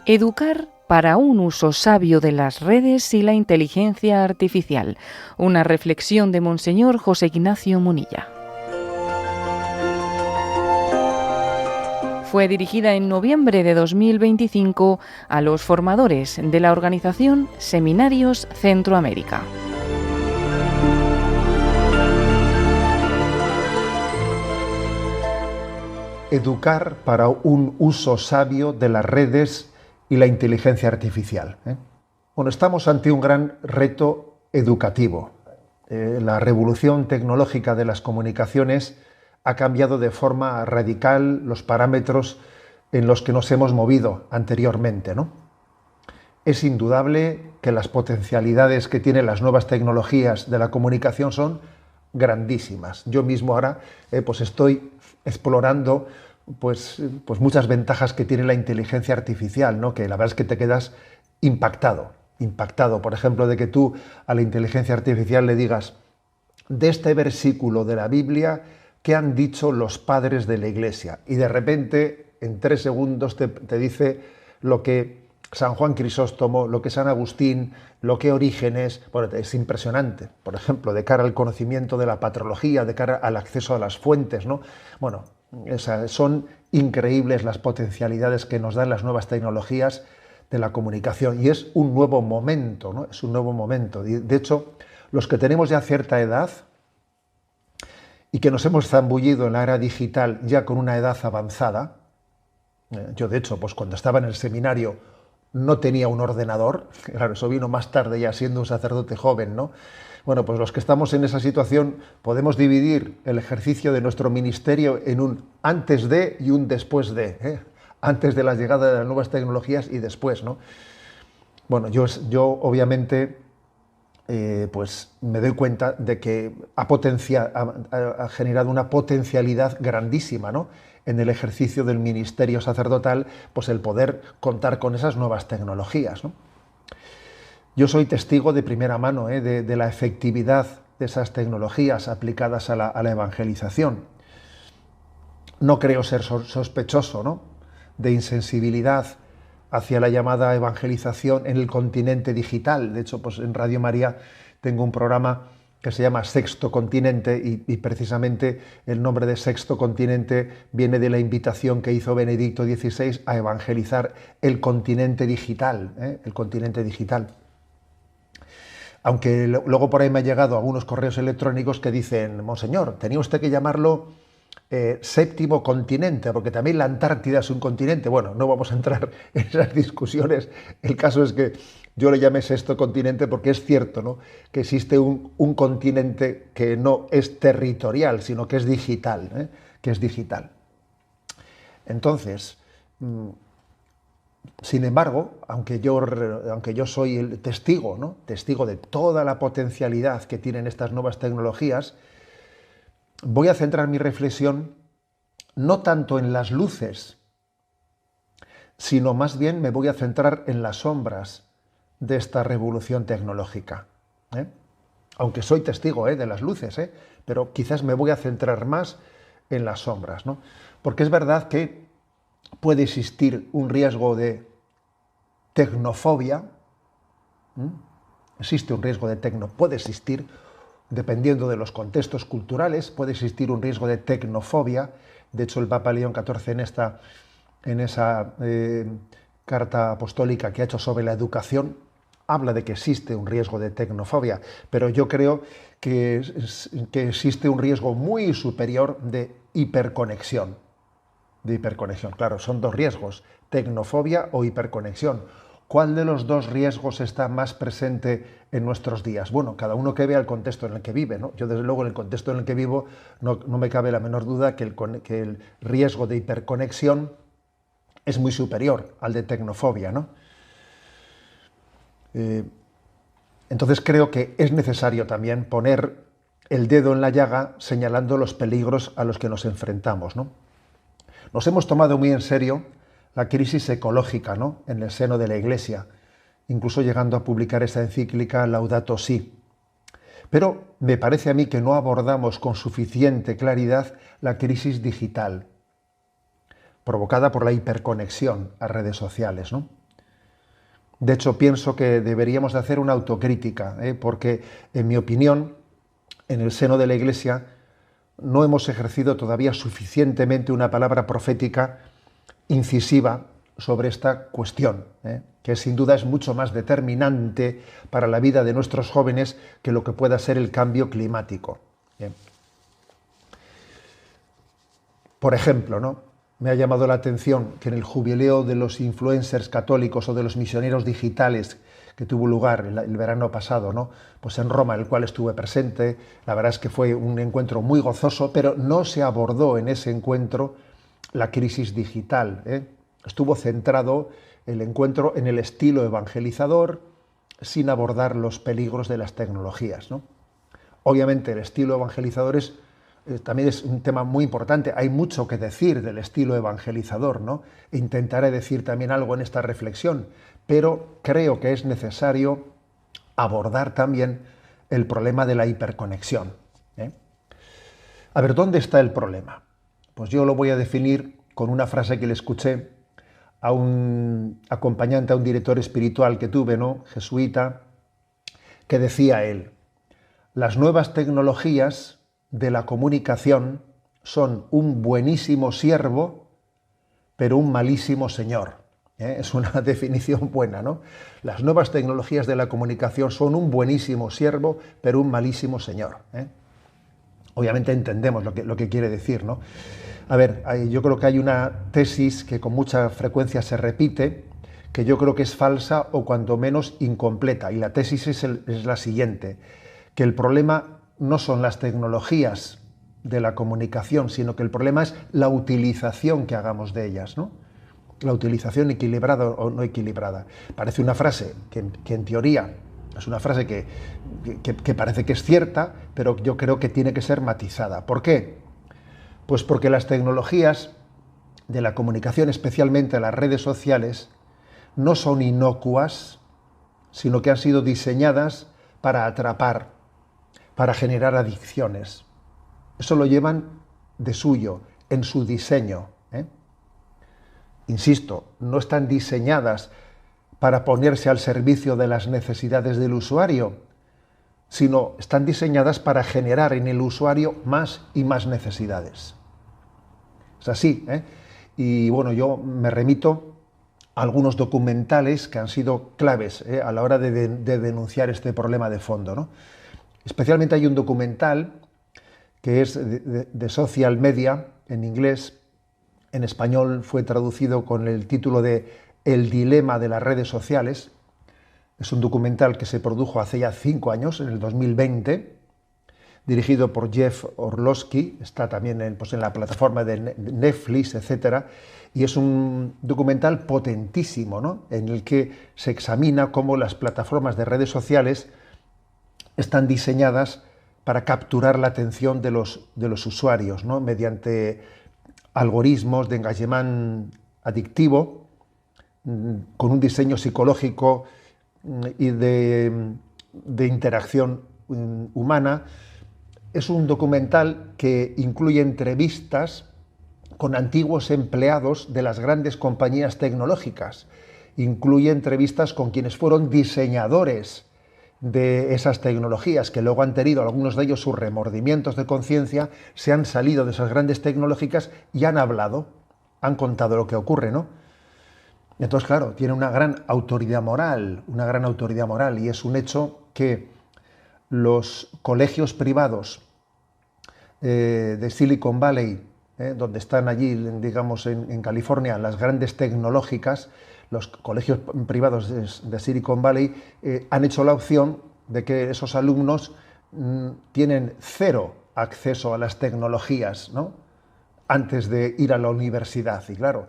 Educar para un uso sabio de las redes y la inteligencia artificial. Una reflexión de Monseñor José Ignacio Munilla. Fue dirigida en noviembre de 2025 a los formadores de la organización Seminarios Centroamérica. Educar para un uso sabio de las redes y la inteligencia artificial. Bueno, estamos ante un gran reto educativo. La revolución tecnológica de las comunicaciones ha cambiado de forma radical los parámetros en los que nos hemos movido anteriormente, ¿no? Es indudable que las potencialidades que tienen las nuevas tecnologías de la comunicación son grandísimas. Yo mismo ahora estoy explorando pues muchas ventajas que tiene la inteligencia artificial, ¿no? Que la verdad es que te quedas impactado, por ejemplo, de que tú a la inteligencia artificial le digas de este versículo de la Biblia, ¿qué han dicho los padres de la Iglesia? Y de repente, en 3 segundos, te dice lo que San Juan Crisóstomo, lo que San Agustín, lo que Orígenes. Bueno, es impresionante, por ejemplo, de cara al conocimiento de la patrología, de cara al acceso a las fuentes, ¿no? Bueno, son increíbles las potencialidades que nos dan las nuevas tecnologías de la comunicación, y es un nuevo momento, ¿no? Es un nuevo momento. De hecho, los que tenemos ya cierta edad y que nos hemos zambullido en la era digital ya con una edad avanzada, yo de hecho, pues cuando estaba en el seminario no tenía un ordenador, claro, eso vino más tarde ya siendo un sacerdote joven, ¿no? Bueno, pues los que estamos en esa situación podemos dividir el ejercicio de nuestro ministerio en un antes de y un después de, ¿eh? Antes de la llegada de las nuevas tecnologías y después, ¿no? Bueno, yo obviamente pues me doy cuenta de que ha generado una potencialidad grandísima, ¿no? En el ejercicio del ministerio sacerdotal, pues el poder contar con esas nuevas tecnologías, ¿no? Yo soy testigo de primera mano de la efectividad de esas tecnologías aplicadas a la evangelización. No creo ser sospechoso, ¿no?, de insensibilidad hacia la llamada evangelización en el continente digital. De hecho, pues en Radio María tengo un programa que se llama Sexto Continente y precisamente el nombre de Sexto Continente viene de la invitación que hizo Benedicto XVI a evangelizar el continente digital, el continente digital. Aunque luego por ahí me han llegado algunos correos electrónicos que dicen: Monseñor, tenía usted que llamarlo séptimo continente, porque también la Antártida es un continente. Bueno, no vamos a entrar en esas discusiones. El caso es que yo le llamé sexto continente porque es cierto, ¿no?, que existe un continente que no es territorial, sino que es digital, que es digital. Entonces, sin embargo, aunque yo soy el testigo, ¿no?, testigo de toda la potencialidad que tienen estas nuevas tecnologías, voy a centrar mi reflexión no tanto en las luces, sino más bien me voy a centrar en las sombras de esta revolución tecnológica. Aunque soy testigo de las luces, pero quizás me voy a centrar más en las sombras, ¿no? Porque es verdad que puede existir un riesgo de tecnofobia. Existe un riesgo de puede existir, dependiendo de los contextos culturales, puede existir un riesgo de tecnofobia. De hecho, el Papa León XIV en esa carta apostólica que ha hecho sobre la educación habla de que existe un riesgo de tecnofobia, pero yo creo que existe un riesgo muy superior de hiperconexión. Claro, son dos riesgos: tecnofobia o hiperconexión. ¿Cuál de los dos riesgos está más presente en nuestros días? Bueno, cada uno que vea el contexto en el que vive, ¿no? Yo, desde luego, en el contexto en el que vivo, no me cabe la menor duda que el riesgo de hiperconexión es muy superior al de tecnofobia, ¿no? Entonces creo que es necesario también poner el dedo en la llaga señalando los peligros a los que nos enfrentamos, ¿no? Nos hemos tomado muy en serio la crisis ecológica, ¿no?, en el seno de la Iglesia, incluso llegando a publicar esta encíclica Laudato Si. Pero me parece a mí que no abordamos con suficiente claridad la crisis digital, provocada por la hiperconexión a redes sociales, ¿no? De hecho, pienso que deberíamos de hacer una autocrítica, porque, en mi opinión, en el seno de la Iglesia no hemos ejercido todavía suficientemente una palabra profética incisiva sobre esta cuestión, que sin duda es mucho más determinante para la vida de nuestros jóvenes que lo que pueda ser el cambio climático. Bien. Por ejemplo, ¿no? Me ha llamado la atención que en el jubileo de los influencers católicos o de los misioneros digitales que tuvo lugar el verano pasado, ¿no? Pues en Roma, en el cual estuve presente, la verdad es que fue un encuentro muy gozoso, pero no se abordó en ese encuentro la crisis digital. Estuvo centrado el encuentro en el estilo evangelizador, sin abordar los peligros de las tecnologías, ¿no? Obviamente el estilo evangelizador también es un tema muy importante. Hay mucho que decir del estilo evangelizador, ¿no? Intentaré decir también algo en esta reflexión, pero creo que es necesario abordar también el problema de la hiperconexión. A ver, ¿dónde está el problema? Pues yo lo voy a definir con una frase que le escuché a un acompañante, a un director espiritual que tuve, ¿no? Jesuita, que decía él: las nuevas tecnologías de la comunicación son un buenísimo siervo, pero un malísimo señor. Es una definición buena, ¿no? Las nuevas tecnologías de la comunicación son un buenísimo siervo, pero un malísimo señor. Obviamente entendemos lo que quiere decir, ¿no? A ver, yo creo que hay una tesis que con mucha frecuencia se repite, que yo creo que es falsa o cuanto menos incompleta. Y la tesis es la siguiente: que el problema no son las tecnologías de la comunicación, sino que el problema es la utilización que hagamos de ellas, ¿no? La utilización equilibrada o no equilibrada. Parece una frase que en teoría es una frase que parece que es cierta, pero yo creo que tiene que ser matizada. ¿Por qué? Pues porque las tecnologías de la comunicación, especialmente las redes sociales, no son inocuas, sino que han sido diseñadas para atrapar, para generar adicciones. Eso lo llevan de suyo, en su diseño. Insisto, no están diseñadas para ponerse al servicio de las necesidades del usuario, sino están diseñadas para generar en el usuario más y más necesidades. Es así, Y bueno, yo me remito a algunos documentales que han sido claves a la hora de denunciar este problema de fondo, ¿no? Especialmente hay un documental que es de social media, en inglés. En español fue traducido con el título de El dilema de las redes sociales. Es un documental que se produjo hace ya 5 años, en el 2020, dirigido por Jeff Orlowski, está también en la plataforma de Netflix, etc. Y es un documental potentísimo, ¿no? En el que se examina cómo las plataformas de redes sociales están diseñadas para capturar la atención de los usuarios, ¿no? Mediante algoritmos de engagement adictivo, con un diseño psicológico y de interacción humana. Es un documental que incluye entrevistas con antiguos empleados de las grandes compañías tecnológicas. Incluye entrevistas con quienes fueron diseñadores de esas tecnologías, que luego han tenido, algunos de ellos, sus remordimientos de conciencia, se han salido de esas grandes tecnológicas y han hablado, han contado lo que ocurre, ¿no? Entonces, claro, tiene una gran autoridad moral, y es un hecho que los colegios privados de Silicon Valley, donde están allí, digamos, en California, las grandes tecnológicas, los colegios privados de Silicon Valley han hecho la opción de que esos alumnos tienen cero acceso a las tecnologías, ¿no? Antes de ir a la universidad. Y claro,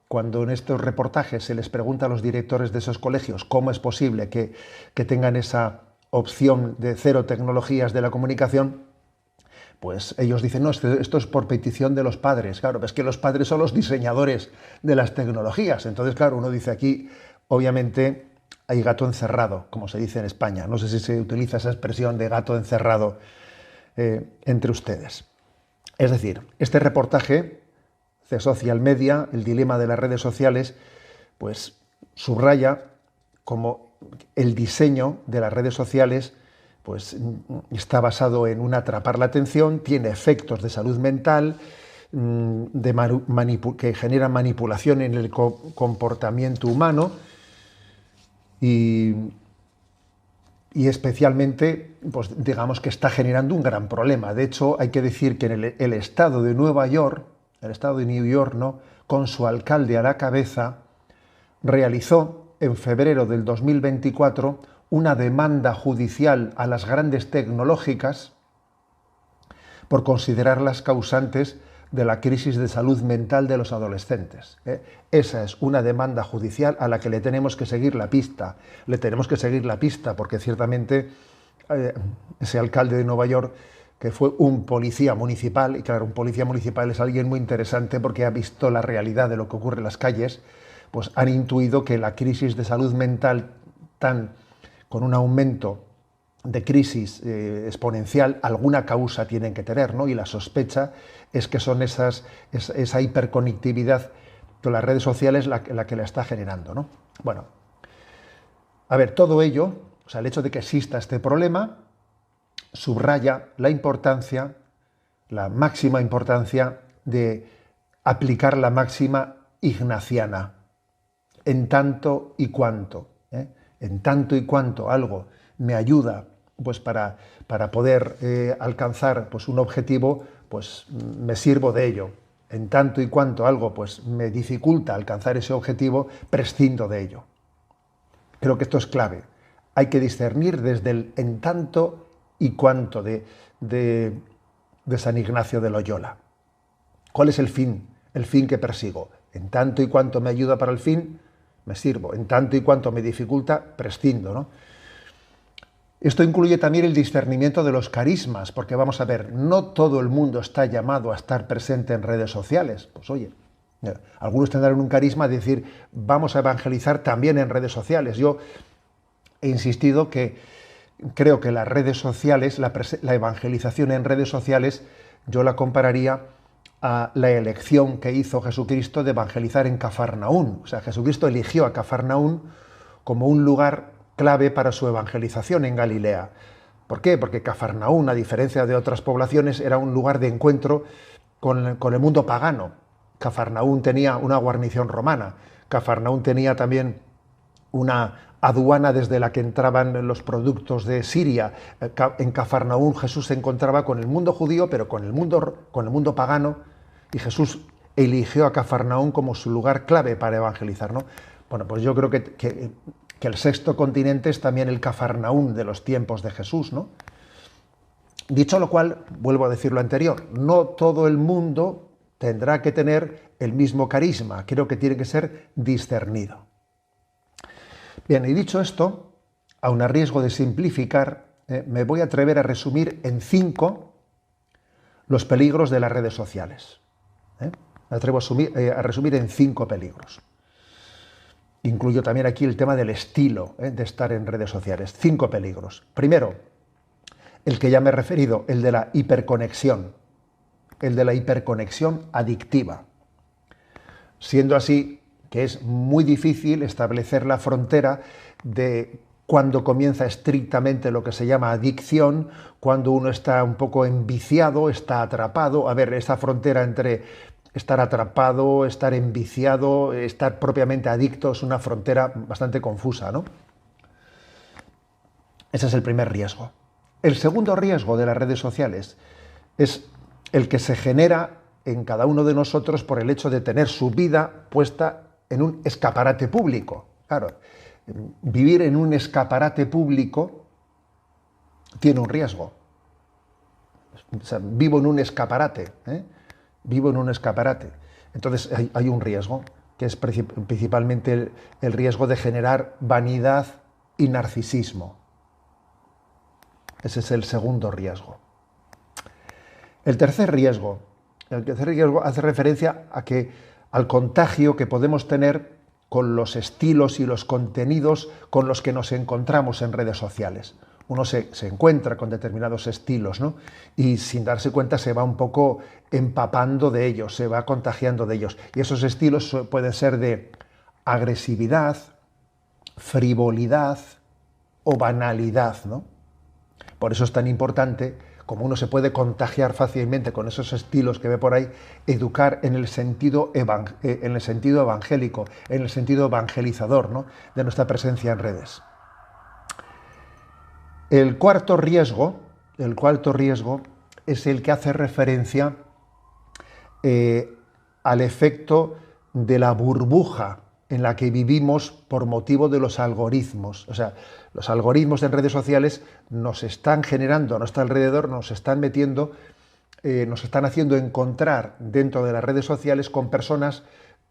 cuando en estos reportajes se les pregunta a los directores de esos colegios cómo es posible que tengan esa opción de cero tecnologías de la comunicación, pues ellos dicen: no, esto es por petición de los padres. Claro, es que los padres son los diseñadores de las tecnologías. Entonces, claro, uno dice aquí, obviamente, hay gato encerrado, como se dice en España. No sé si se utiliza esa expresión de gato encerrado entre ustedes. Es decir, este reportaje de social media, el dilema de las redes sociales, pues subraya como el diseño de las redes sociales pues, está basado en un atrapar la atención, tiene efectos de salud mental, que generan manipulación en el comportamiento humano y especialmente, pues, digamos que está generando un gran problema. De hecho, hay que decir que en el estado de Nueva York, el estado de New York, ¿no?, con su alcalde a la cabeza, realizó en febrero del 2024 una demanda judicial a las grandes tecnológicas por considerarlas causantes de la crisis de salud mental de los adolescentes. Esa es una demanda judicial a la que le tenemos que seguir la pista. Le tenemos que seguir la pista porque ciertamente ese alcalde de Nueva York, que fue un policía municipal, y claro, un policía municipal es alguien muy interesante porque ha visto la realidad de lo que ocurre en las calles, pues han intuido que la crisis de salud mental con un aumento de crisis exponencial, alguna causa tienen que tener, ¿no? Y la sospecha es que son esa hiperconectividad con las redes sociales la que la está generando, ¿no? Bueno, a ver, todo ello, o sea, el hecho de que exista este problema, subraya la importancia, la máxima importancia de aplicar la máxima ignaciana, en tanto y cuanto algo me ayuda pues para poder alcanzar pues un objetivo, pues me sirvo de ello. En tanto y cuanto algo pues me dificulta alcanzar ese objetivo, prescindo de ello. Creo que esto es clave. Hay que discernir desde el en tanto y cuanto de San Ignacio de Loyola. ¿Cuál es el fin? El fin que persigo. En tanto y cuanto me ayuda para el fin, me sirvo. En tanto y cuanto me dificulta, prescindo, ¿no? Esto incluye también el discernimiento de los carismas, porque vamos a ver, no todo el mundo está llamado a estar presente en redes sociales. Pues oye, algunos tendrán un carisma de decir, vamos a evangelizar también en redes sociales. Yo he insistido que creo que las redes sociales, la evangelización en redes sociales, yo la compararía a la elección que hizo Jesucristo de evangelizar en Cafarnaún. O sea, Jesucristo eligió a Cafarnaún como un lugar clave para su evangelización en Galilea. ¿Por qué? Porque Cafarnaún, a diferencia de otras poblaciones, era un lugar de encuentro con el mundo pagano. Cafarnaún tenía una guarnición romana. Cafarnaún tenía también una aduana desde la que entraban los productos de Siria. En Cafarnaún Jesús se encontraba con el mundo judío, pero con el mundo pagano, y Jesús eligió a Cafarnaún como su lugar clave para evangelizar, ¿no? Bueno, pues yo creo que el sexto continente es también el Cafarnaún de los tiempos de Jesús, ¿no? Dicho lo cual, vuelvo a decir lo anterior, no todo el mundo tendrá que tener el mismo carisma, creo que tiene que ser discernido. Bien, y dicho esto, aun a riesgo de simplificar, me voy a atrever a resumir en 5 los peligros de las redes sociales. Me atrevo a resumir en 5 peligros. Incluyo también aquí el tema del estilo de estar en redes sociales. 5 peligros. Primero, el que ya me he referido, el de la hiperconexión. El de la hiperconexión adictiva. Siendo así que es muy difícil establecer la frontera de cuando comienza estrictamente lo que se llama adicción, cuando uno está un poco enviciado, está atrapado. A ver, esa frontera entre estar atrapado, estar enviciado, estar propiamente adicto, es una frontera bastante confusa, ¿no? Ese es el primer riesgo. El segundo riesgo de las redes sociales es el que se genera en cada uno de nosotros por el hecho de tener su vida puesta en un escaparate público. Claro, vivir en un escaparate público tiene un riesgo. O sea, vivo en un escaparate, vivo en un escaparate. Entonces hay un riesgo, que es principalmente el riesgo de generar vanidad y narcisismo. Ese es el segundo riesgo. El tercer riesgo hace referencia al contagio que podemos tener con los estilos y los contenidos con los que nos encontramos en redes sociales. Uno se encuentra con determinados estilos, ¿no? Y sin darse cuenta se va un poco empapando de ellos, se va contagiando de ellos. Y esos estilos pueden ser de agresividad, frivolidad o banalidad, ¿no? Por eso es tan importante, como uno se puede contagiar fácilmente con esos estilos que ve por ahí, educar en el sentido evangélico, en el sentido evangelizador, ¿no?, de nuestra presencia en redes. El cuarto riesgo es el que hace referencia al efecto de la burbuja en la que vivimos por motivo de los algoritmos. O sea, los algoritmos en redes sociales nos están generando a nuestro alrededor, nos están metiendo, nos están haciendo encontrar dentro de las redes sociales con personas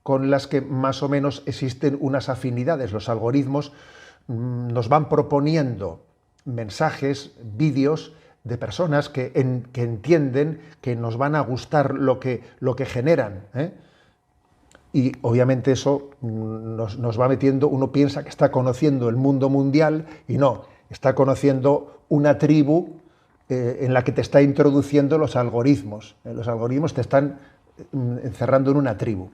con las que más o menos existen unas afinidades. Los algoritmos nos van proponiendo mensajes, vídeos de personas que entienden que nos van a gustar lo que generan, ¿eh? Y obviamente eso nos va metiendo, uno piensa que está conociendo el mundo mundial y no, está conociendo una tribu en la que te está introduciendo los algoritmos. Los algoritmos te están encerrando en una tribu.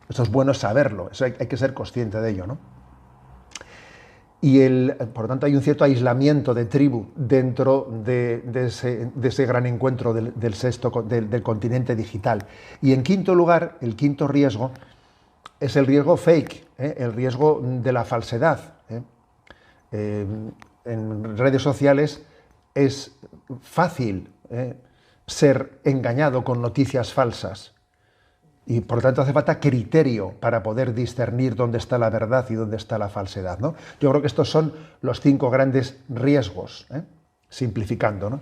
Eso es bueno saberlo, eso hay que ser consciente de ello, ¿no? Y por lo tanto hay un cierto aislamiento de tribu dentro de ese gran encuentro del continente digital. Y en quinto lugar, el quinto riesgo es el riesgo fake, el riesgo de la falsedad. En redes sociales es fácil ser engañado con noticias falsas. Y por lo tanto hace falta criterio para poder discernir dónde está la verdad y dónde está la falsedad, ¿no? Yo creo que estos son los 5 grandes riesgos, simplificando, ¿no?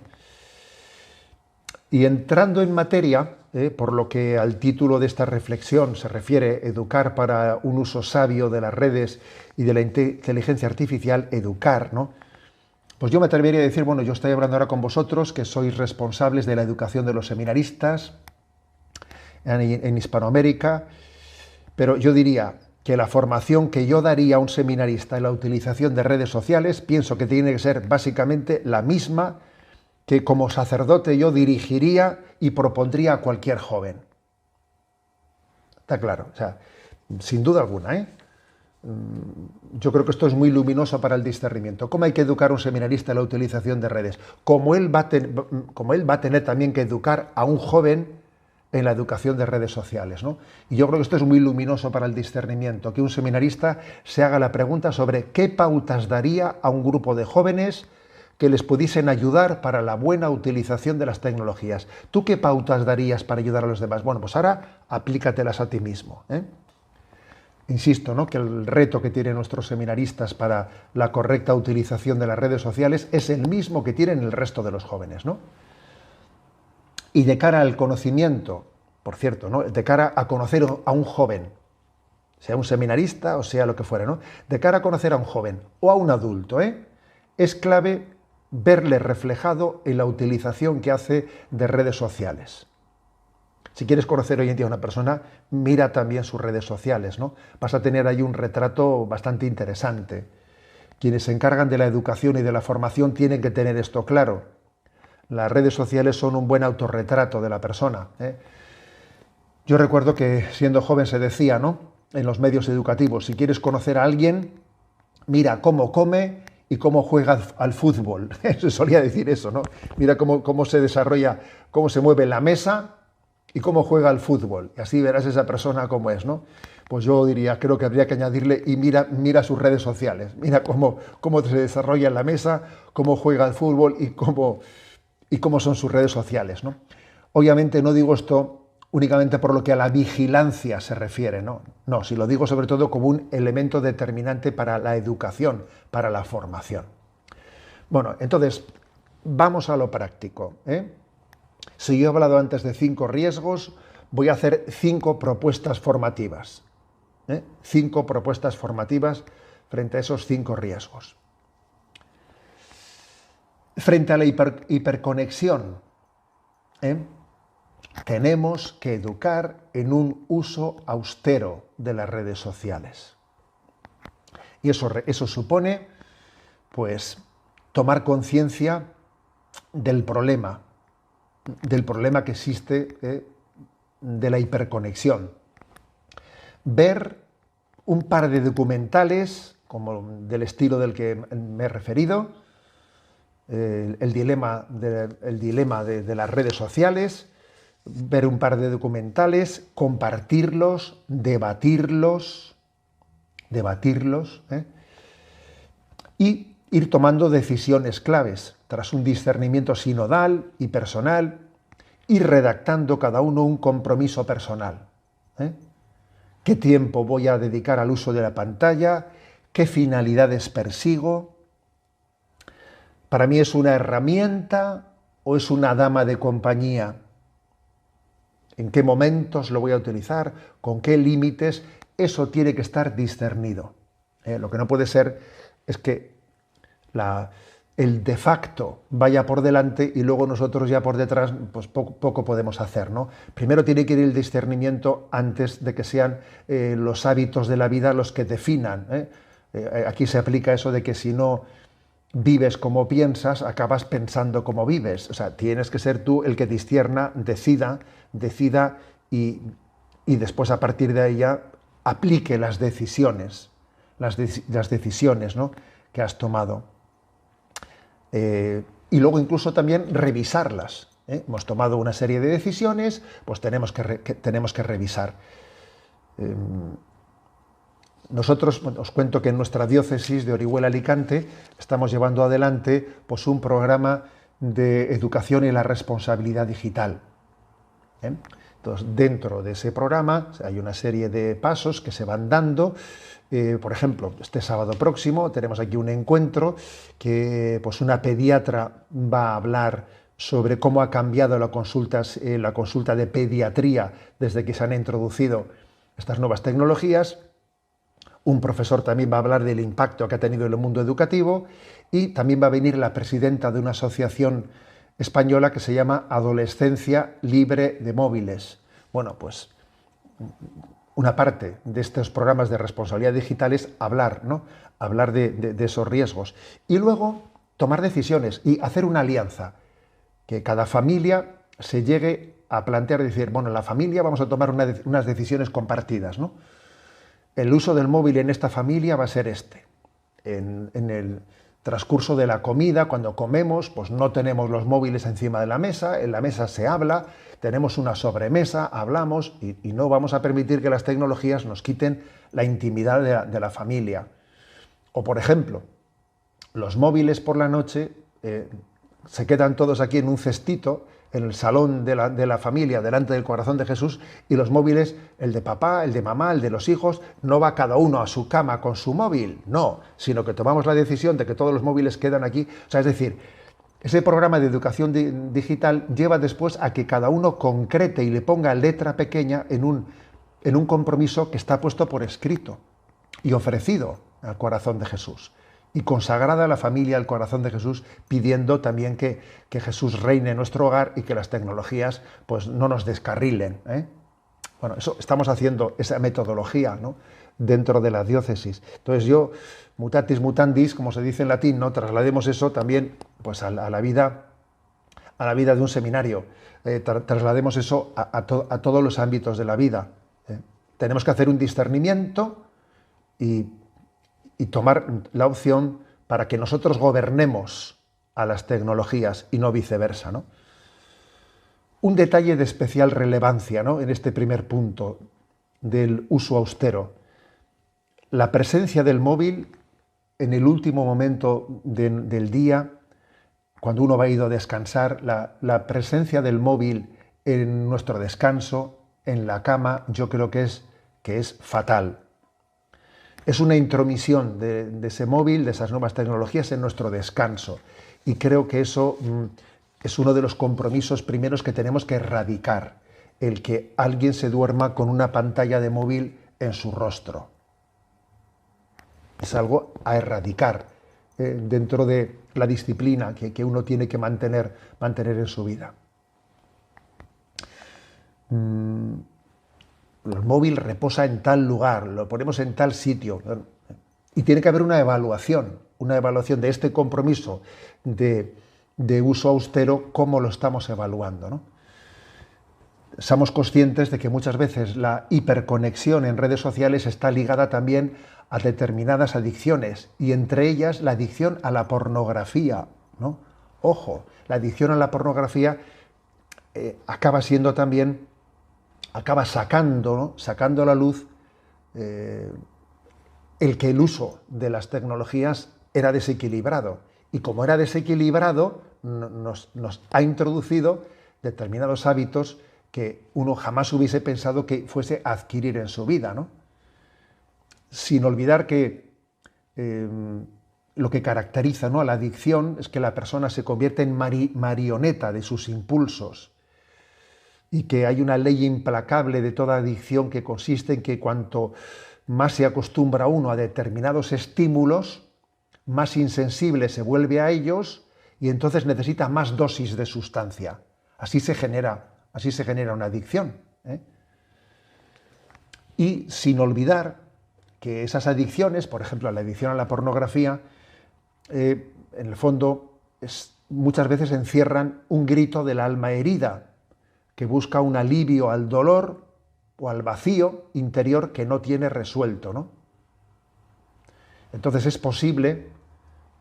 Y entrando en materia, por lo que al título de esta reflexión se refiere, educar para un uso sabio de las redes y de la inteligencia artificial, educar, ¿no? Pues yo me atrevería a decir, bueno, yo estoy hablando ahora con vosotros, que sois responsables de la educación de los seminaristas en Hispanoamérica, pero yo diría que la formación que yo daría a un seminarista en la utilización de redes sociales, pienso que tiene que ser básicamente la misma que como sacerdote yo dirigiría y propondría a cualquier joven. Está claro, o sea, sin duda alguna, ¿eh? Yo creo que esto es muy luminoso para el discernimiento. ¿Cómo hay que educar a un seminarista en la utilización de redes? Como él va a tener también que educar a un joven en la educación de redes sociales, ¿no? Y yo creo que esto es muy luminoso para el discernimiento, que un seminarista se haga la pregunta sobre qué pautas daría a un grupo de jóvenes que les pudiesen ayudar para la buena utilización de las tecnologías. ¿Tú qué pautas darías para ayudar a los demás? Bueno, pues ahora aplícatelas a ti mismo, ¿eh? Insisto, ¿no?, que el reto que tienen nuestros seminaristas para la correcta utilización de las redes sociales es el mismo que tienen el resto de los jóvenes, ¿no? Y de cara al conocimiento, por cierto, ¿no?, de cara a conocer a un joven, sea un seminarista o sea lo que fuera, ¿no?, de cara a conocer a un joven o a un adulto, es clave verle reflejado en la utilización que hace de redes sociales. Si quieres conocer hoy en día a una persona, mira también sus redes sociales, ¿no? Vas a tener ahí un retrato bastante interesante. Quienes se encargan de la educación y de la formación tienen que tener esto claro. Las redes sociales son un buen autorretrato de la persona, ¿eh? Yo recuerdo que siendo joven se decía, ¿no?, en los medios educativos, si quieres conocer a alguien, mira cómo come y cómo juega al fútbol. Se solía decir eso, ¿no? Mira cómo se desarrolla, cómo se mueve la mesa y cómo juega al fútbol. Y así verás esa persona cómo es, ¿no? Pues yo diría, creo que habría que añadirle, y mira sus redes sociales, mira cómo se desarrolla en la mesa, cómo juega al fútbol y cómo son sus redes sociales, ¿no? Obviamente no digo esto únicamente por lo que a la vigilancia se refiere, ¿no? No, si lo digo sobre todo como un elemento determinante para la educación, para la formación. Bueno, entonces, vamos a lo práctico, ¿eh? Si yo he hablado antes de 5 riesgos, voy a hacer 5 propuestas formativas, 5 propuestas formativas frente a esos 5 riesgos. Frente a la hiperconexión, tenemos que educar en un uso austero de las redes sociales. Y eso supone, pues, tomar conciencia del problema que existe, de la hiperconexión. Ver un par de documentales como del estilo del que me he referido, el dilema de las redes sociales, ver un par de documentales, compartirlos, debatirlos, y ir tomando decisiones claves tras un discernimiento sinodal y personal, ir redactando cada uno un compromiso personal. ¿Qué tiempo voy a dedicar al uso de la pantalla? ¿Qué finalidades persigo? ¿Para mí es una herramienta o es una dama de compañía? ¿En qué momentos lo voy a utilizar? ¿Con qué límites? Eso tiene que estar discernido. Lo que no puede ser es que el de facto vaya por delante y luego nosotros ya por detrás pues poco podemos hacer, ¿no? Primero tiene que ir el discernimiento antes de que sean los hábitos de la vida los que definan. Aquí se aplica eso de que si no vives como piensas, acabas pensando como vives. O sea, tienes que ser tú el que discierna, decida y después a partir de ahí ya aplique las decisiones, ¿no?, que has tomado. Y luego incluso también revisarlas. Hemos tomado una serie de decisiones, pues tenemos que revisar. Nosotros, os cuento que en nuestra diócesis de Orihuela-Alicante estamos llevando adelante pues, un programa de educación y la responsabilidad digital. Entonces, dentro de ese programa hay una serie de pasos que se van dando. Por ejemplo, este sábado próximo tenemos aquí un encuentro que pues, una pediatra va a hablar sobre cómo ha cambiado la consulta de pediatría desde que se han introducido estas nuevas tecnologías. Un profesor también va a hablar del impacto que ha tenido en el mundo educativo y también va a venir la presidenta de una asociación española que se llama Adolescencia Libre de Móviles. Bueno, pues una parte de estos programas de responsabilidad digital es hablar, ¿no? Hablar de esos riesgos. Y luego tomar decisiones y hacer una alianza. Que cada familia se llegue a plantear, decir, bueno, en la familia vamos a tomar unas decisiones compartidas, ¿no? El uso del móvil en esta familia va a ser este. En el transcurso de la comida, cuando comemos, pues no tenemos los móviles encima de la mesa, en la mesa se habla, tenemos una sobremesa, hablamos y no vamos a permitir que las tecnologías nos quiten la intimidad de la familia. O, por ejemplo, los móviles por la noche se quedan todos aquí en un cestito, en el salón de la familia, delante del corazón de Jesús, y los móviles, el de papá, el de mamá, el de los hijos, no va cada uno a su cama con su móvil, no, sino que tomamos la decisión de que todos los móviles quedan aquí. O sea, es decir, ese programa de educación digital lleva después a que cada uno concrete y le ponga letra pequeña en un compromiso que está puesto por escrito y ofrecido al corazón de Jesús. Y consagrada a la familia al corazón de Jesús, pidiendo también que Jesús reine en nuestro hogar y que las tecnologías pues, no nos descarrilen. Bueno, eso estamos haciendo esa metodología, ¿no?, dentro de la diócesis. Entonces yo, mutatis mutandis, como se dice en latín, ¿no?, traslademos eso también pues, a la vida de un seminario. Traslademos eso a todos los ámbitos de la vida. Tenemos que hacer un discernimiento y tomar la opción para que nosotros gobernemos a las tecnologías y no viceversa, ¿no? Un detalle de especial relevancia, ¿no?, en este primer punto del uso austero. La presencia del móvil en el último momento del día, cuando uno va a ir a descansar, la presencia del móvil en nuestro descanso, en la cama, yo creo que es fatal. Es una intromisión de ese móvil, de esas nuevas tecnologías en nuestro descanso. Y creo que eso es uno de los compromisos primeros que tenemos que erradicar, el que alguien se duerma con una pantalla de móvil en su rostro. Es algo a erradicar dentro de la disciplina que uno tiene que mantener en su vida. El móvil reposa en tal lugar, lo ponemos en tal sitio. Y tiene que haber una evaluación de este compromiso de uso austero, cómo lo estamos evaluando, ¿no? Somos conscientes de que muchas veces la hiperconexión en redes sociales está ligada también a determinadas adicciones, y entre ellas la adicción a la pornografía, ¿no? Ojo, la adicción a la pornografía acaba siendo también, acaba sacando, ¿no? Sacando a la luz el que el uso de las tecnologías era desequilibrado. Y como era desequilibrado, nos ha introducido determinados hábitos que uno jamás hubiese pensado que fuese a adquirir en su vida, ¿no? Sin olvidar que lo que caracteriza, ¿no?, a la adicción es que la persona se convierte en marioneta de sus impulsos, y que hay una ley implacable de toda adicción que consiste en que cuanto más se acostumbra uno a determinados estímulos, más insensible se vuelve a ellos y entonces necesita más dosis de sustancia. Así se genera una adicción, ¿eh? Y sin olvidar que esas adicciones, por ejemplo, la adicción a la pornografía, en el fondo muchas veces encierran un grito del alma herida, que busca un alivio al dolor o al vacío interior que no tiene resuelto, ¿no? Entonces es posible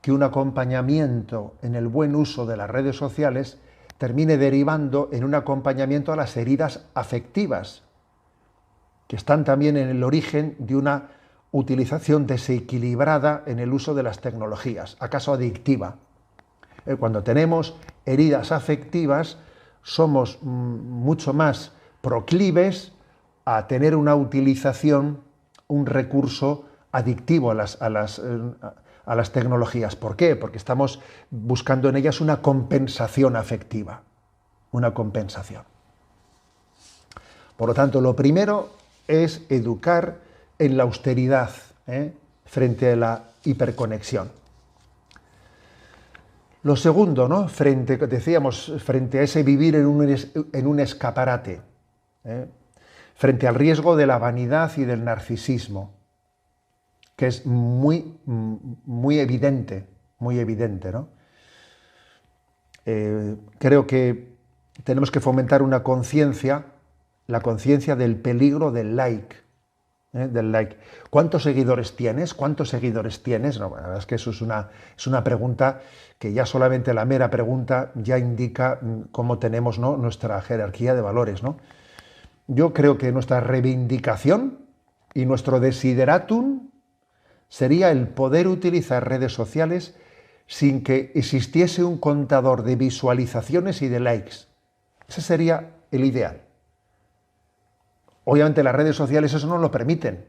que un acompañamiento en el buen uso de las redes sociales termine derivando en un acompañamiento a las heridas afectivas, que están también en el origen de una utilización desequilibrada en el uso de las tecnologías, acaso adictiva. Cuando tenemos heridas afectivas, somos mucho más proclives a tener una utilización, un recurso adictivo a las tecnologías. ¿Por qué? Porque estamos buscando en ellas una compensación afectiva, una compensación. Por lo tanto, lo primero es educar en la austeridad, frente a la hiperconexión. Lo segundo, ¿no?, frente a ese vivir en un escaparate, frente al riesgo de la vanidad y del narcisismo, que es muy evidente, ¿no? Creo que tenemos que fomentar una conciencia, la conciencia del peligro del like. ¿Cuántos seguidores tienes? ¿Cuántos seguidores tienes? No, la verdad es que eso es una pregunta que ya solamente la mera pregunta ya indica cómo tenemos, ¿no?, nuestra jerarquía de valores, ¿no? Yo creo que nuestra reivindicación y nuestro desideratum sería el poder utilizar redes sociales sin que existiese un contador de visualizaciones y de likes. Ese sería el ideal. Obviamente las redes sociales eso no lo permiten.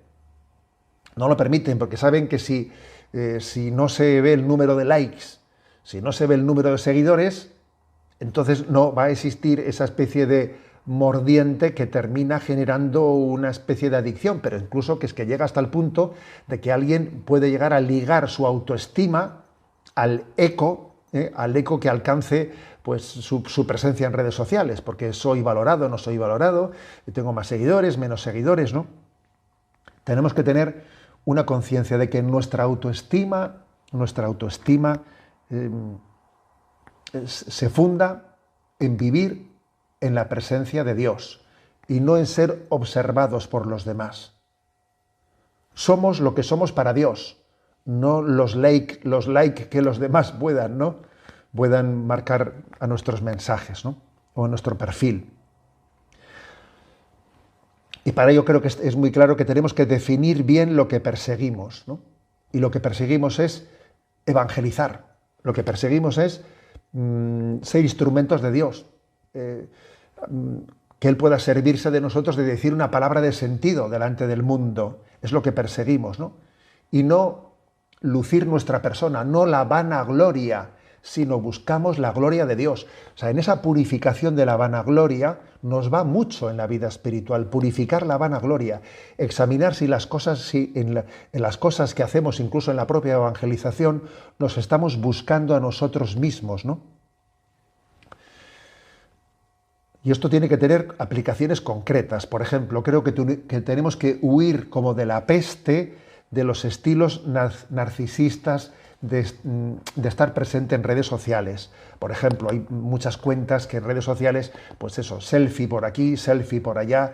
No lo permiten porque saben que si no se ve el número de likes, si no se ve el número de seguidores, entonces no va a existir esa especie de mordiente que termina generando una especie de adicción, pero incluso que llega hasta el punto de que alguien puede llegar a ligar su autoestima al eco que alcance pues su presencia en redes sociales, porque soy valorado, no soy valorado, tengo más seguidores, menos seguidores, ¿no? Tenemos que tener una conciencia de que nuestra autoestima se funda en vivir en la presencia de Dios y no en ser observados por los demás. Somos lo que somos para Dios, no los like que los demás puedan marcar a nuestros mensajes, ¿no?, o a nuestro perfil. Y para ello creo que es muy claro que tenemos que definir bien lo que perseguimos, ¿no? Y lo que perseguimos es evangelizar, lo que perseguimos es ser instrumentos de Dios, que Él pueda servirse de nosotros, de decir una palabra de sentido delante del mundo. Es lo que perseguimos, ¿no? Y no lucir nuestra persona, no la vanagloria, sino buscamos la gloria de Dios. O sea, en esa purificación de la vanagloria nos va mucho en la vida espiritual, purificar la vanagloria, examinar si en las cosas que hacemos, incluso en la propia evangelización, nos estamos buscando a nosotros mismos, ¿no? Y esto tiene que tener aplicaciones concretas. Por ejemplo, creo que tenemos que huir como de la peste de los estilos narcisistas de estar presente en redes sociales. Por ejemplo, hay muchas cuentas que en redes sociales, pues eso, selfie por aquí, selfie por allá,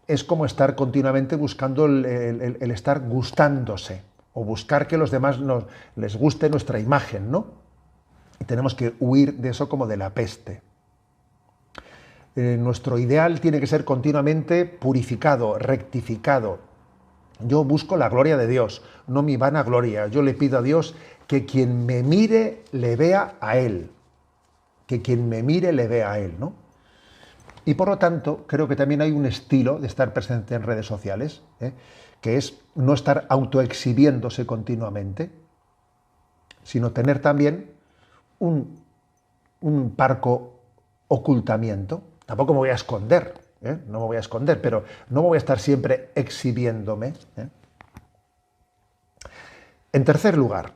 es como estar continuamente buscando el estar gustándose, o buscar que los demás les guste nuestra imagen, ¿no? Y tenemos que huir de eso como de la peste. Nuestro ideal tiene que ser continuamente purificado, rectificado. Yo busco la gloria de Dios, no mi vanagloria. Yo le pido a Dios que quien me mire le vea a Él. Que quien me mire le vea a Él, ¿no? Y por lo tanto, creo que también hay un estilo de estar presente en redes sociales, que es no estar autoexhibiéndose continuamente, sino tener también un parco ocultamiento. Tampoco me voy a esconder, no me voy a esconder, pero no me voy a estar siempre exhibiéndome. En tercer lugar,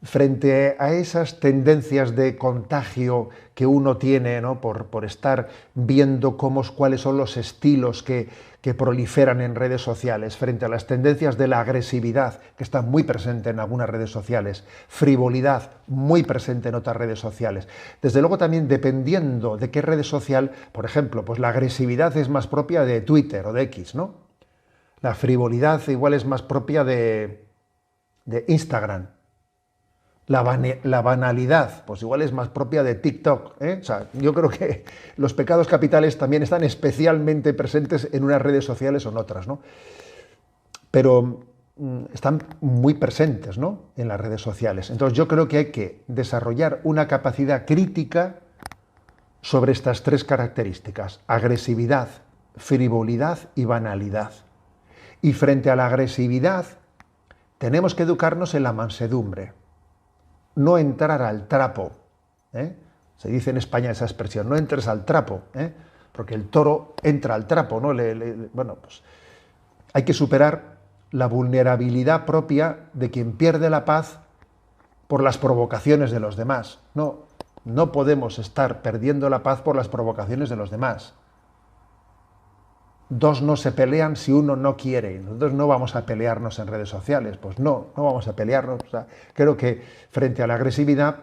frente a esas tendencias de contagio que uno tiene, ¿no? por estar viendo cuáles son los estilos que proliferan en redes sociales, frente a las tendencias de la agresividad, que está muy presente en algunas redes sociales, frivolidad, muy presente en otras redes sociales. Desde luego también dependiendo de qué red social, por ejemplo, pues la agresividad es más propia de Twitter o de X, ¿no? La frivolidad igual es más propia de Instagram. La banalidad, pues igual es más propia de TikTok, ¿eh? O sea, yo creo que los pecados capitales también están especialmente presentes en unas redes sociales o en otras, ¿no? Pero están muy presentes, ¿no? En las redes sociales. Entonces yo creo que hay que desarrollar una capacidad crítica sobre estas tres características: agresividad, frivolidad y banalidad. Y frente a la agresividad, tenemos que educarnos en la mansedumbre. No entrar al trapo. Se dice en España esa expresión, no entres al trapo, porque el toro entra al trapo, ¿no? Bueno, pues hay que superar la vulnerabilidad propia de quien pierde la paz por las provocaciones de los demás. No podemos estar perdiendo la paz por las provocaciones de los demás. Dos no se pelean si uno no quiere. Nosotros no vamos a pelearnos en redes sociales. Pues no vamos a pelearnos. O sea, creo que frente a la agresividad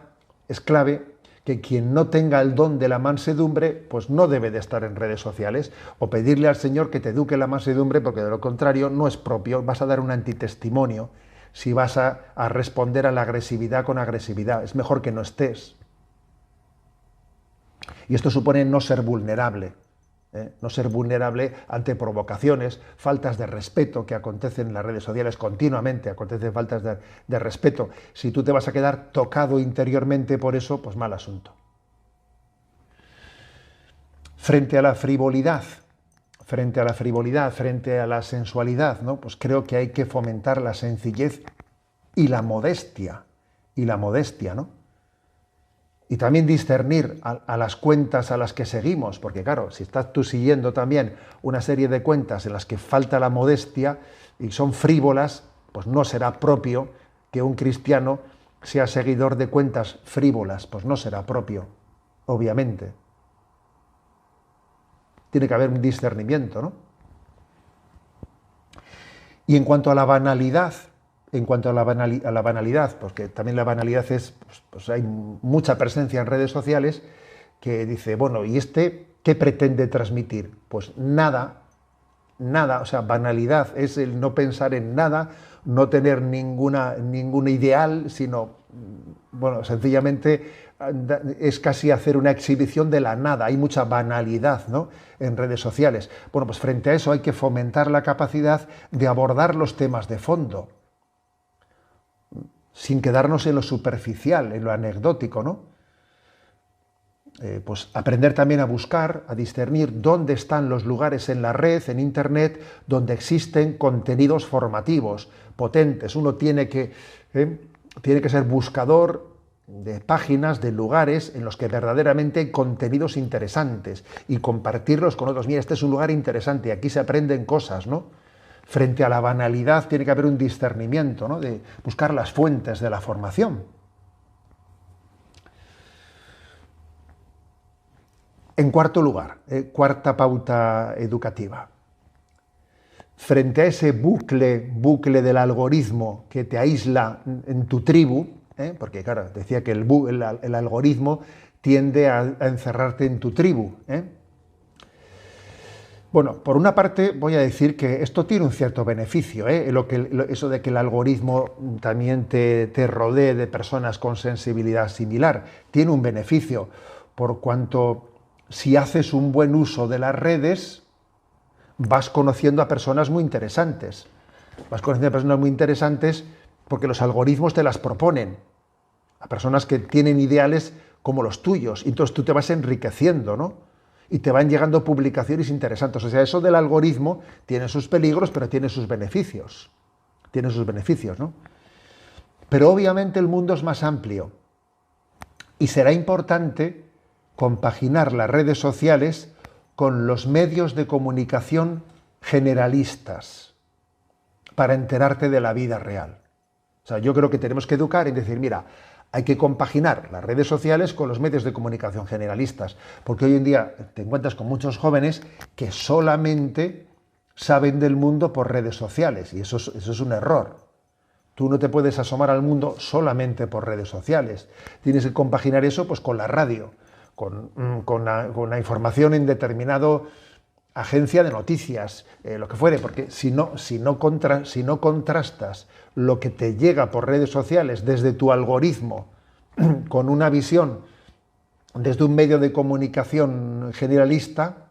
es clave que quien no tenga el don de la mansedumbre, pues no debe de estar en redes sociales, o pedirle al Señor que te eduque la mansedumbre, porque de lo contrario no es propio, vas a dar un antitestimonio si vas a responder a la agresividad con agresividad. Es mejor que no estés. Y esto supone no ser vulnerable. No ser vulnerable ante provocaciones, faltas de respeto que acontecen en las redes sociales continuamente, acontecen faltas de respeto. Si tú te vas a quedar tocado interiormente por eso, pues mal asunto. Frente a la frivolidad, frente a la sensualidad, ¿no? Pues creo que hay que fomentar la sencillez y la modestia, ¿no? Y también discernir a las cuentas a las que seguimos, porque claro, si estás tú siguiendo también una serie de cuentas en las que falta la modestia y son frívolas, pues no será propio que un cristiano sea seguidor de cuentas frívolas, pues no será propio, obviamente. Tiene que haber un discernimiento, ¿no? Y en cuanto a la banalidad, porque también la banalidad es, pues hay mucha presencia en redes sociales que dice, bueno, ¿y qué pretende transmitir? Pues nada, o sea, banalidad es el no pensar en nada, no tener ningún ideal, sino, bueno, sencillamente es casi hacer una exhibición de la nada. Hay mucha banalidad, ¿no?, en redes sociales. Bueno, pues frente a eso hay que fomentar la capacidad de abordar los temas de fondo, sin quedarnos en lo superficial, en lo anecdótico, ¿no? Pues aprender también a buscar, a discernir dónde están los lugares en la red, en Internet, donde existen contenidos formativos, potentes. Uno tiene que ser buscador de páginas, de lugares en los que verdaderamente hay contenidos interesantes y compartirlos con otros. Mira, este es un lugar interesante, aquí se aprenden cosas, ¿no? Frente a la banalidad tiene que haber un discernimiento, ¿no?, de buscar las fuentes de la formación. En cuarto lugar, cuarta pauta educativa. frente a ese bucle del algoritmo que te aísla en tu tribu, porque claro, decía que el algoritmo tiende a encerrarte en tu tribu. Bueno, por una parte voy a decir que esto tiene un cierto beneficio, eso de que el algoritmo también te rodee de personas con sensibilidad similar, tiene un beneficio, por cuanto si haces un buen uso de las redes, vas conociendo a personas muy interesantes. Vas conociendo a personas muy interesantes porque los algoritmos te las proponen, a personas que tienen ideales como los tuyos, y entonces tú te vas enriqueciendo, ¿no? Y te van llegando publicaciones interesantes. O sea, eso del algoritmo tiene sus peligros, pero tiene sus beneficios. Tiene sus beneficios, ¿no? Pero obviamente el mundo es más amplio y será importante compaginar las redes sociales con los medios de comunicación generalistas para enterarte de la vida real. O sea, yo creo que tenemos que educar y decir, mira, hay que compaginar las redes sociales con los medios de comunicación generalistas, porque hoy en día te encuentras con muchos jóvenes que solamente saben del mundo por redes sociales, y eso es un error. Tú no te puedes asomar al mundo solamente por redes sociales. Tienes que compaginar eso pues, con la radio, con la información en determinado agencia de noticias, lo que fuere, porque si no contrastas lo que te llega por redes sociales desde tu algoritmo con una visión desde un medio de comunicación generalista,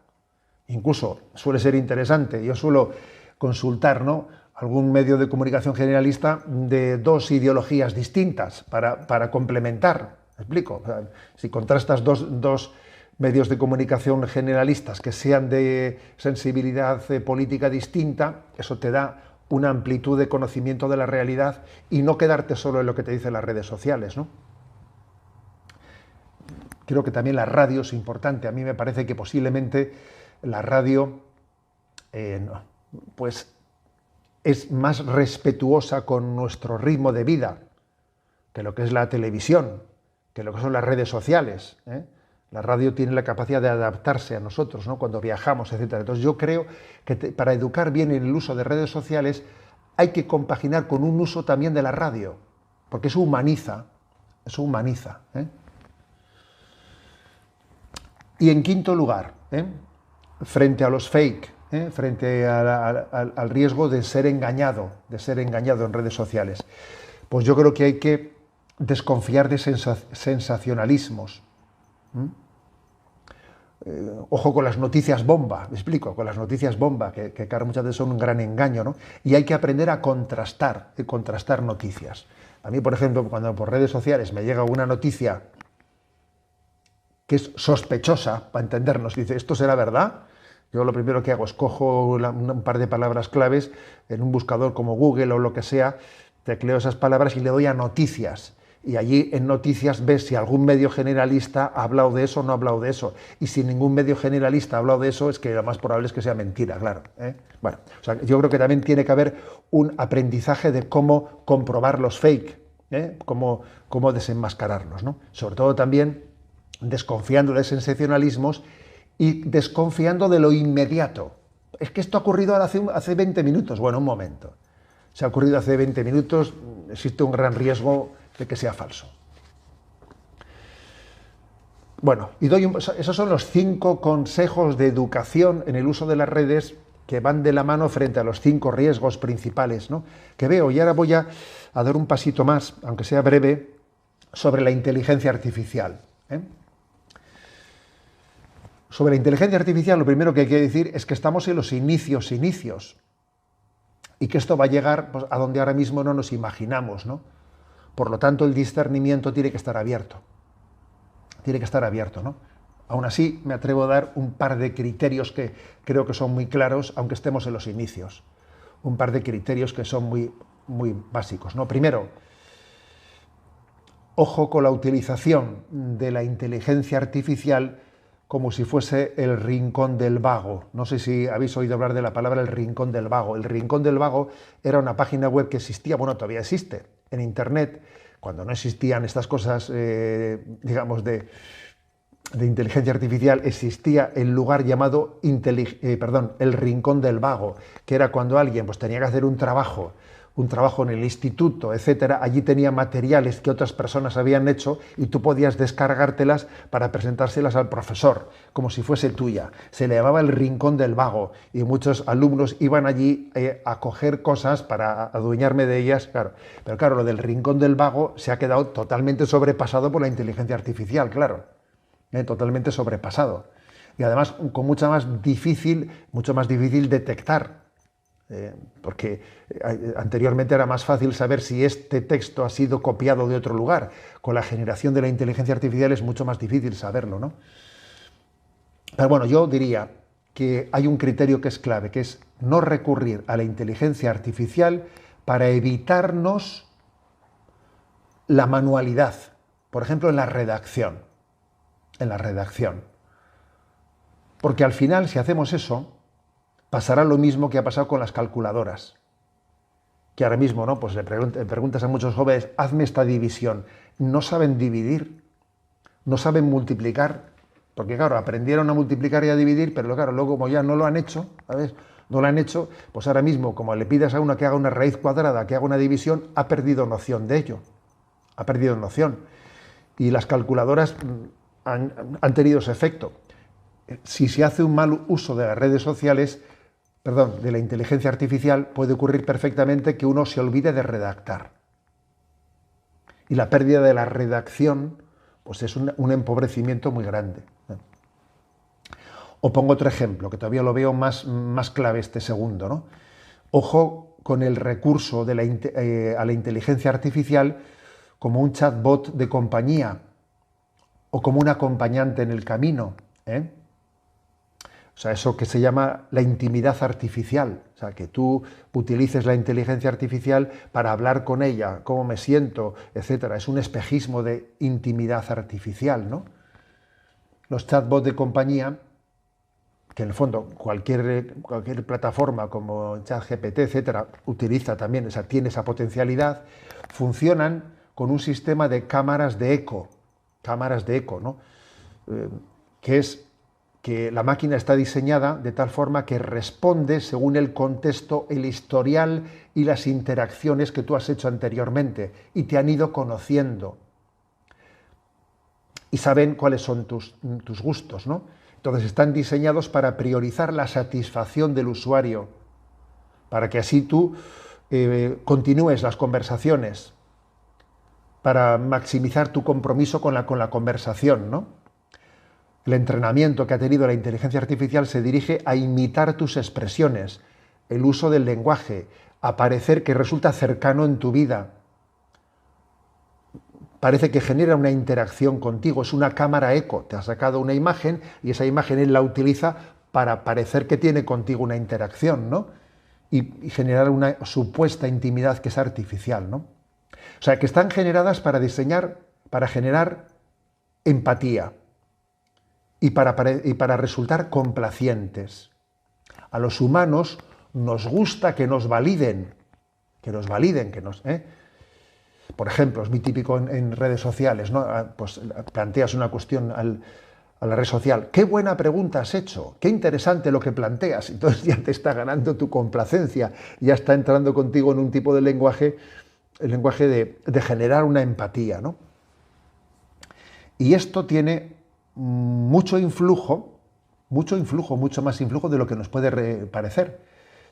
incluso suele ser interesante, yo suelo consultar, ¿no?, algún medio de comunicación generalista de dos ideologías distintas para complementar, ¿me explico? O sea, si contrastas dos medios de comunicación generalistas que sean de sensibilidad política distinta, eso te da una amplitud de conocimiento de la realidad y no quedarte solo en lo que te dicen las redes sociales, ¿no? Creo que también la radio es importante. A mí me parece que posiblemente la radio pues es más respetuosa con nuestro ritmo de vida que lo que es la televisión, que lo que son las redes sociales, La radio tiene la capacidad de adaptarse a nosotros, ¿no?, cuando viajamos, etc. Entonces yo creo que para educar bien en el uso de redes sociales hay que compaginar con un uso también de la radio, porque eso humaniza. Y en quinto lugar, frente a los fake, frente al riesgo de ser engañado en redes sociales, pues yo creo que hay que desconfiar de sensacionalismos. Ojo con las noticias bomba, me explico, con las noticias bomba, que claro, muchas veces son un gran engaño, ¿no? Y hay que aprender a contrastar noticias. A mí, por ejemplo, cuando por redes sociales me llega una noticia que es sospechosa, para entendernos, dice, ¿esto será verdad? Yo lo primero que hago es cojo un par de palabras claves en un buscador como Google o lo que sea, tecleo esas palabras y le doy a noticias. Y allí en noticias ves si algún medio generalista ha hablado de eso o no ha hablado de eso. Y si ningún medio generalista ha hablado de eso, es que lo más probable es que sea mentira, claro. Bueno, o sea, yo creo que también tiene que haber un aprendizaje de cómo comprobar los fake, cómo desenmascararlos, ¿no? Sobre todo también desconfiando de sensacionalismos y desconfiando de lo inmediato. Es que esto ha ocurrido ahora hace 20 minutos. Bueno, un momento. Se ha ocurrido hace 20 minutos, existe un gran riesgo de que sea falso. Bueno, esos son los 5 consejos de educación en el uso de las redes que van de la mano frente a los 5 riesgos principales, ¿no?, que veo. Y ahora voy a dar un pasito más, aunque sea breve, sobre la inteligencia artificial. Sobre la inteligencia artificial, lo primero que hay que decir es que estamos en los inicios, y que esto va a llegar pues, a donde ahora mismo no nos imaginamos, ¿no? Por lo tanto, el discernimiento tiene que estar abierto. ¿No? Aún así, me atrevo a dar un par de criterios que creo que son muy claros, aunque estemos en los inicios. Un par de criterios que son muy, muy básicos, ¿no? Primero, ojo con la utilización de la inteligencia artificial como si fuese el rincón del vago. No sé si habéis oído hablar de la palabra el rincón del vago. El rincón del vago era una página web que existía, bueno, todavía existe, en Internet, cuando no existían estas cosas, digamos, de de inteligencia artificial existía el lugar llamado el Rincón del Vago, que era cuando alguien pues, tenía que hacer un trabajo en el instituto, etcétera. Allí tenía materiales que otras personas habían hecho y tú podías descargártelas para presentárselas al profesor, como si fuese tuya. Se le llamaba el Rincón del Vago y muchos alumnos iban allí a coger cosas para adueñarme de ellas. Claro. Pero claro, lo del Rincón del Vago se ha quedado totalmente sobrepasado por la inteligencia artificial, claro. Totalmente sobrepasado. Y además con mucho más difícil detectar. Porque anteriormente era más fácil saber si este texto ha sido copiado de otro lugar. Con la generación de la inteligencia artificial es mucho más difícil saberlo, ¿no? Pero bueno, yo diría que hay un criterio que es clave, que es no recurrir a la inteligencia artificial para evitarnos la manualidad. Por ejemplo, en la redacción. Porque al final, si hacemos eso, pasará lo mismo que ha pasado con las calculadoras. Que ahora mismo, ¿no? Pues le preguntas a muchos jóvenes, hazme esta división. No saben dividir, no saben multiplicar, porque claro, aprendieron a multiplicar y a dividir, pero claro, luego como ya no lo han hecho, ¿sabes? No lo han hecho, pues ahora mismo, como le pides a uno que haga una raíz cuadrada, que haga una división, ha perdido noción de ello. Ha perdido noción. Y las calculadoras han tenido ese efecto. Si se hace un mal uso de las redes sociales, de la inteligencia artificial, puede ocurrir perfectamente que uno se olvide de redactar. Y la pérdida de la redacción pues es un empobrecimiento muy grande. O pongo otro ejemplo, que todavía lo veo más clave este segundo, ¿no? Ojo con el recurso a la inteligencia artificial como un chatbot de compañía o como un acompañante en el camino, ¿eh? O sea, eso que se llama la intimidad artificial. O sea, que tú utilices la inteligencia artificial para hablar con ella, cómo me siento, etcétera. Es un espejismo de intimidad artificial, ¿no? Los chatbots de compañía, que en el fondo cualquier plataforma como ChatGPT, etcétera, utiliza también, o sea, tiene esa potencialidad, funcionan con un sistema de cámaras de eco, ¿no? Que es que la máquina está diseñada de tal forma que responde según el contexto, el historial y las interacciones que tú has hecho anteriormente y te han ido conociendo y saben cuáles son tus gustos, ¿no? Entonces están diseñados para priorizar la satisfacción del usuario, para que así tú continúes las conversaciones, para maximizar tu compromiso con la conversación, ¿no? El entrenamiento que ha tenido la inteligencia artificial se dirige a imitar tus expresiones, el uso del lenguaje, a parecer que resulta cercano en tu vida. Parece que genera una interacción contigo, es una cámara eco. Te ha sacado una imagen y esa imagen él la utiliza para parecer que tiene contigo una interacción, ¿no? Y generar una supuesta intimidad que es artificial, ¿no? O sea, que están generadas para generar empatía. Y para resultar complacientes. A los humanos nos gusta que nos validen. Por ejemplo, es muy típico en redes sociales, ¿no? Pues planteas una cuestión a la red social. ¡Qué buena pregunta has hecho! ¡Qué interesante lo que planteas! Entonces ya te está ganando tu complacencia, ya está entrando contigo en un tipo de lenguaje, el lenguaje de generar una empatía, ¿no? Y esto tiene mucho más influjo de lo que nos puede parecer.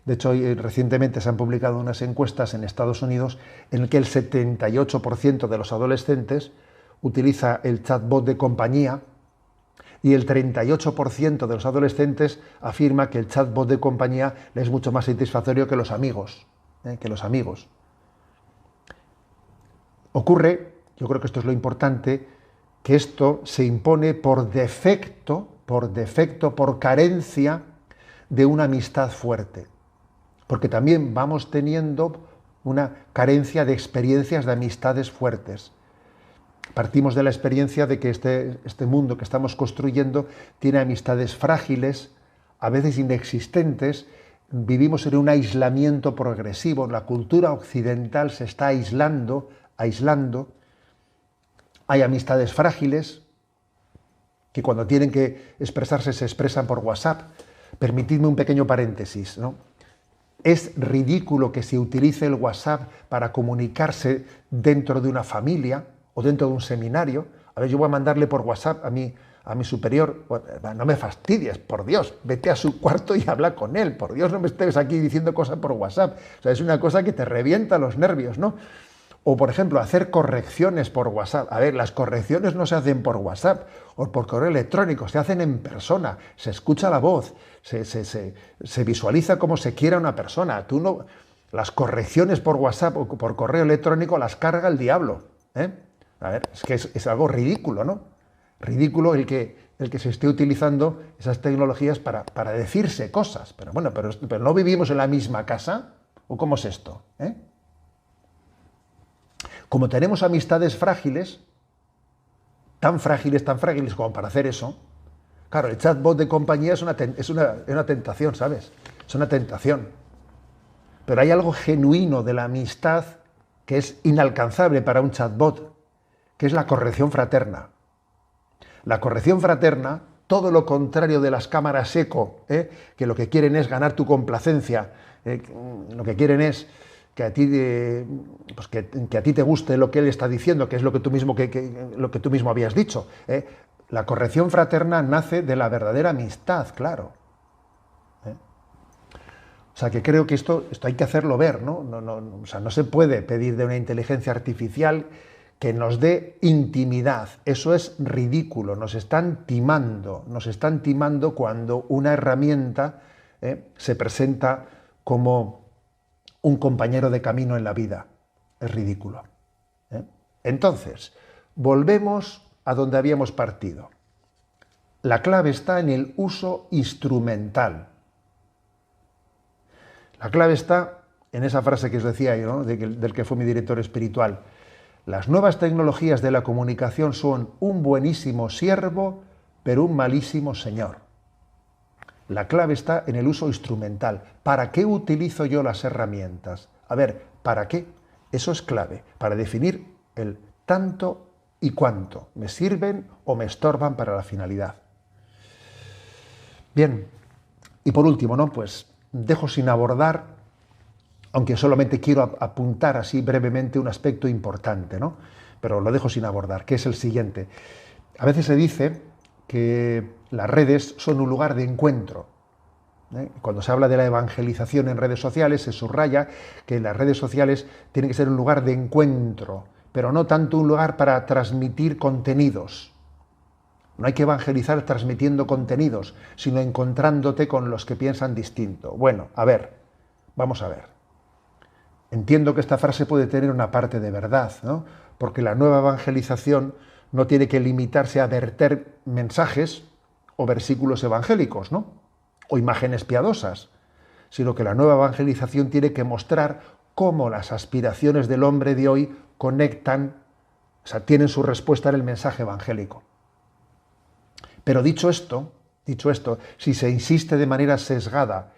De hecho, recientemente se han publicado unas encuestas en Estados Unidos en el que el 78% de los adolescentes utiliza el chatbot de compañía y el 38% de los adolescentes afirma que el chatbot de compañía le es mucho más satisfactorio que los amigos. Ocurre, yo creo que esto es lo importante, que esto se impone por defecto, por carencia de una amistad fuerte. Porque también vamos teniendo una carencia de experiencias de amistades fuertes. Partimos de la experiencia de que este mundo que estamos construyendo tiene amistades frágiles, a veces inexistentes. Vivimos en un aislamiento progresivo. La cultura occidental se está aislando. Hay amistades frágiles, que cuando tienen que expresarse se expresan por WhatsApp. Permitidme un pequeño paréntesis, ¿no? Es ridículo que se utilice el WhatsApp para comunicarse dentro de una familia o dentro de un seminario. A ver, yo voy a mandarle por WhatsApp a mi superior, no me fastidies, por Dios, vete a su cuarto y habla con él, por Dios, no me estés aquí diciendo cosas por WhatsApp. O sea, es una cosa que te revienta los nervios, ¿no? O, por ejemplo, hacer correcciones por WhatsApp. A ver, las correcciones no se hacen por WhatsApp o por correo electrónico, se hacen en persona, se escucha la voz, se visualiza como se quiera una persona. Tú no, las correcciones por WhatsApp o por correo electrónico las carga el diablo, ¿eh? A ver, es que es algo ridículo, ¿no? Ridículo el que se esté utilizando esas tecnologías para decirse cosas. Pero bueno, pero ¿no vivimos en la misma casa? ¿O cómo es esto? Como tenemos amistades frágiles, tan frágiles como para hacer eso, claro, el chatbot de compañía es una tentación, ¿sabes? Es una tentación. Pero hay algo genuino de la amistad que es inalcanzable para un chatbot, que es la corrección fraterna. La corrección fraterna, todo lo contrario de las cámaras eco, que lo que quieren es ganar tu complacencia, lo que quieren es que a ti, pues que a ti te guste lo que él está diciendo, que es lo que tú mismo, lo que tú mismo habías dicho. La corrección fraterna nace de la verdadera amistad, claro. O sea, que creo que esto hay que hacerlo ver, ¿no? O sea, no se puede pedir de una inteligencia artificial que nos dé intimidad. Eso es ridículo. Nos están timando cuando una herramienta se presenta como un compañero de camino en la vida. Es ridículo. Entonces, volvemos a donde habíamos partido. La clave está en el uso instrumental. La clave está en esa frase que os decía yo, ¿no? Del que fue mi director espiritual. Las nuevas tecnologías de la comunicación son un buenísimo siervo, pero un malísimo señor. La clave está en el uso instrumental. ¿Para qué utilizo yo las herramientas? A ver, ¿para qué? Eso es clave, para definir el tanto y cuánto. ¿Me sirven o me estorban para la finalidad? Bien, y por último, ¿no? Pues dejo sin abordar, aunque solamente quiero apuntar así brevemente un aspecto importante, ¿no? Pero lo dejo sin abordar, que es el siguiente. A veces se dice que las redes son un lugar de encuentro. Cuando se habla de la evangelización en redes sociales, se subraya que las redes sociales tienen que ser un lugar de encuentro, pero no tanto un lugar para transmitir contenidos. No hay que evangelizar transmitiendo contenidos, sino encontrándote con los que piensan distinto. Bueno, a ver, vamos a ver. Entiendo que esta frase puede tener una parte de verdad, ¿no? Porque la nueva evangelización no tiene que limitarse a verter mensajes o versículos evangélicos, ¿no? O imágenes piadosas, sino que la nueva evangelización tiene que mostrar cómo las aspiraciones del hombre de hoy conectan, o sea, tienen su respuesta en el mensaje evangélico. Pero dicho esto, si se insiste de manera sesgada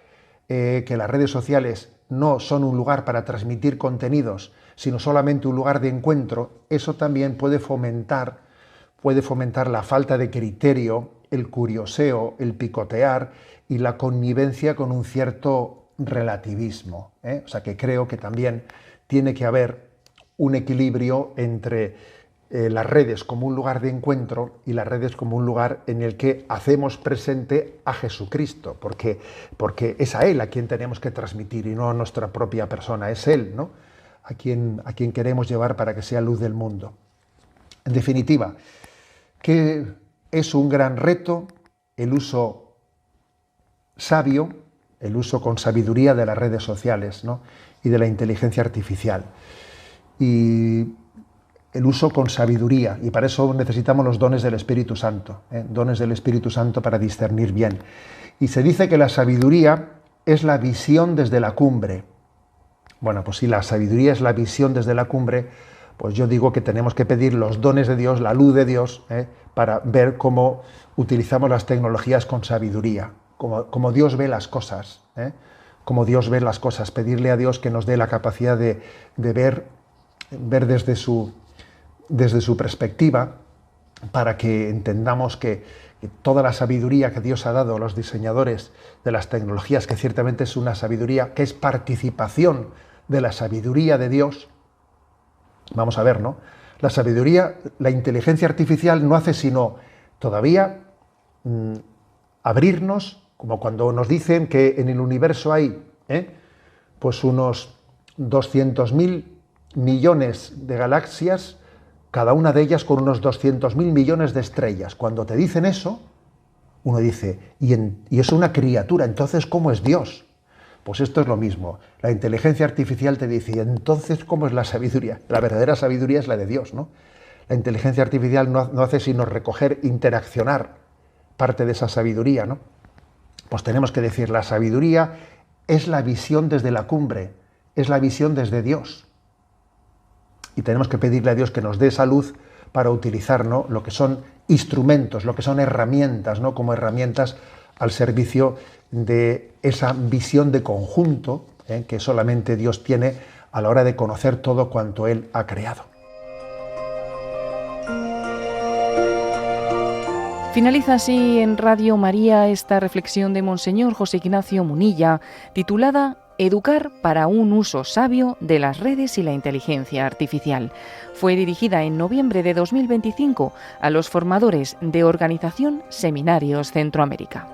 que las redes sociales no son un lugar para transmitir contenidos, sino solamente un lugar de encuentro, eso también puede fomentar la falta de criterio, el curioseo, el picotear y la connivencia con un cierto relativismo. O sea que creo que también tiene que haber un equilibrio entre las redes como un lugar de encuentro y las redes como un lugar en el que hacemos presente a Jesucristo, porque es a Él a quien tenemos que transmitir y no a nuestra propia persona, es Él, ¿no? a quien queremos llevar para que sea luz del mundo. En definitiva, que es un gran reto el uso sabio, el uso con sabiduría de las redes sociales, ¿no? Y de la inteligencia artificial. Y el uso con sabiduría, y para eso necesitamos los dones del Espíritu Santo, dones del Espíritu Santo para discernir bien. Y se dice que la sabiduría es la visión desde la cumbre. Bueno, pues si la sabiduría es la visión desde la cumbre, pues yo digo que tenemos que pedir los dones de Dios, la luz de Dios, para ver cómo utilizamos las tecnologías con sabiduría, como Dios ve las cosas, como Dios ve las cosas, pedirle a Dios que nos dé la capacidad de ver desde su perspectiva para que entendamos que toda la sabiduría que Dios ha dado a los diseñadores de las tecnologías, que ciertamente es una sabiduría que es participación de la sabiduría de Dios. Vamos a ver, ¿no? La sabiduría, la inteligencia artificial no hace sino todavía abrirnos, como cuando nos dicen que en el universo hay pues unos 200.000 millones de galaxias, cada una de ellas con unos 200.000 millones de estrellas. Cuando te dicen eso, uno dice, y es una criatura, entonces ¿cómo es Dios? Pues esto es lo mismo. La inteligencia artificial te dice, ¿y entonces cómo es la sabiduría? La verdadera sabiduría es la de Dios, ¿no? La inteligencia artificial no hace sino recoger, interaccionar parte de esa sabiduría, ¿no? Pues tenemos que decir, la sabiduría es la visión desde la cumbre, es la visión desde Dios. Y tenemos que pedirle a Dios que nos dé esa luz para utilizar, ¿no?, lo que son instrumentos, lo que son herramientas, ¿no?, como herramientas al servicio de esa visión de conjunto que solamente Dios tiene a la hora de conocer todo cuanto Él ha creado. Finaliza así en Radio María esta reflexión de Monseñor José Ignacio Munilla, titulada Educar para un uso sabio de las redes y la inteligencia artificial. Fue dirigida en noviembre de 2025 a los formadores de Organización Seminarios Centroamérica.